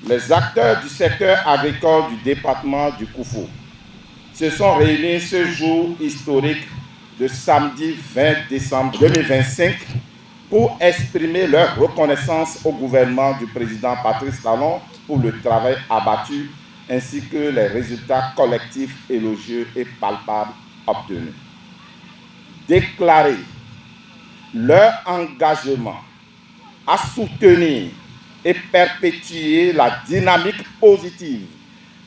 Les acteurs du secteur agricole du département du Koufou se sont réunis ce jour historique de samedi 20 décembre 2025 pour exprimer leur reconnaissance au gouvernement du président Patrice Talon pour le travail abattu ainsi que les résultats collectifs élogieux et palpables obtenus. Déclarer leur engagement à soutenir et perpétuer la dynamique positive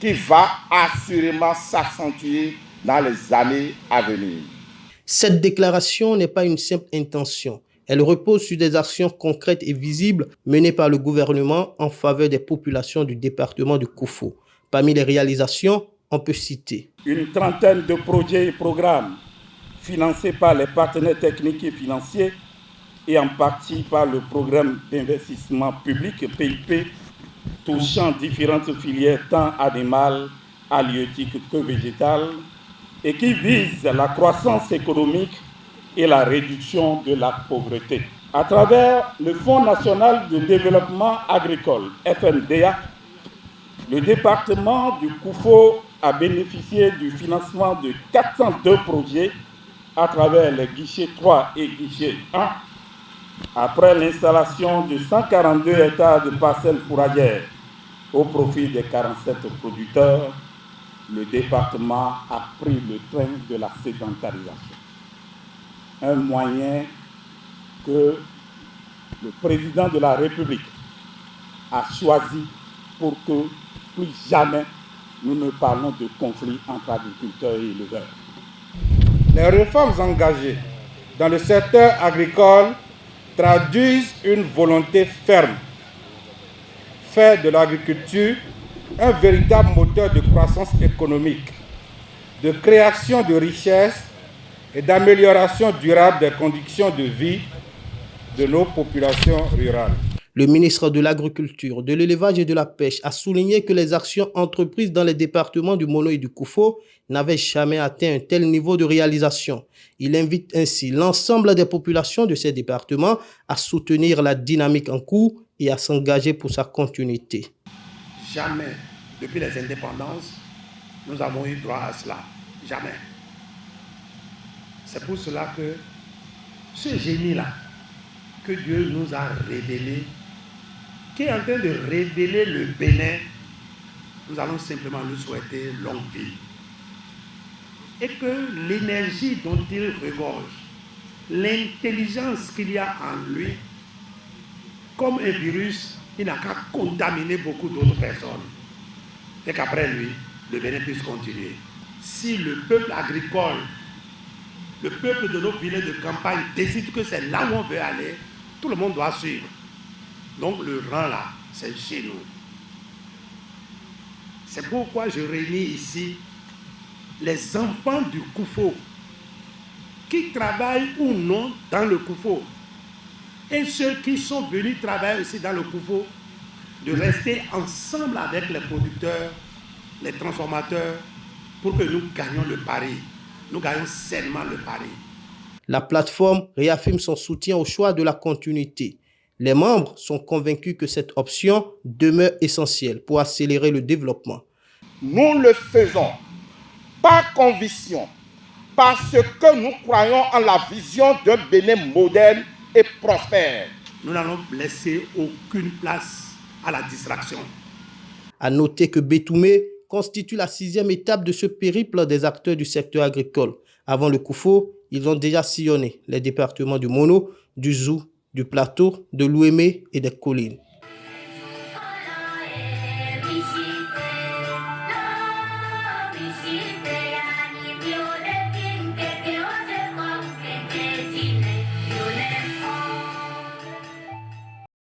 qui va assurément s'accentuer dans les années à venir. Cette déclaration n'est pas une simple intention. Elle repose sur des actions concrètes et visibles menées par le gouvernement en faveur des populations du département du Koufou. Parmi les réalisations, on peut citer une trentaine de projets et programmes financés par les partenaires techniques et financiers et en partie par le programme d'investissement public PIP touchant différentes filières tant animales, halieutiques que végétales et qui visent la croissance économique et la réduction de la pauvreté. À travers le Fonds national de développement agricole, FNDA, le département du Koufou a bénéficié du financement de 402 projets à travers les guichets 3 et guichet 1, après l'installation de 142 hectares de parcelles fourragères au profit des 47 producteurs. Le département a pris le train de la sédentarisation. Un moyen que le président de la République a choisi pour que plus jamais nous ne parlons de conflit entre agriculteurs et éleveurs. Les réformes engagées dans le secteur agricole traduisent une volonté ferme, faire de l'agriculture un véritable moteur de croissance économique, de création de richesses et d'amélioration durable des conditions de vie de nos populations rurales. Le ministre de l'Agriculture, de l'Élevage et de la Pêche a souligné que les actions entreprises dans les départements du Mono et du Koufou n'avaient jamais atteint un tel niveau de réalisation. Il invite ainsi l'ensemble des populations de ces départements à soutenir la dynamique en cours et à s'engager pour sa continuité. Jamais, depuis les indépendances, nous avons eu droit à cela. Jamais. C'est pour cela que ce génie-là, que Dieu nous a révélé, qui est en train de révéler le Bénin, nous allons simplement lui souhaiter longue vie. Et que l'énergie dont il regorge, l'intelligence qu'il y a en lui, comme un virus, il n'a qu'à contaminer beaucoup d'autres personnes. Et qu'après lui, le Bénin puisse continuer. Si le peuple agricole, le peuple de nos villages de campagne décide que c'est là où on veut aller, tout le monde doit suivre. Donc le rang là, c'est chez nous. C'est pourquoi je réunis ici les enfants du Koufou qui travaillent ou non dans le Koufou et ceux qui sont venus travailler aussi dans le Koufou, de rester ensemble avec les producteurs, les transformateurs pour que nous gagnions le pari. Nous gagnons sainement le pari. La plateforme réaffirme son soutien au choix de la continuité. Les membres sont convaincus que cette option demeure essentielle pour accélérer le développement. Nous le faisons par conviction, parce que nous croyons en la vision d'un Bénin moderne et prospère. Nous n'allons laisser aucune place à la distraction. À noter que Bétoumé constitue la 6e étape de ce périple des acteurs du secteur agricole. Avant le Koufou, ils ont déjà sillonné les départements du Mono, du Zou, du Plateau, de l'Ouémé et des Collines.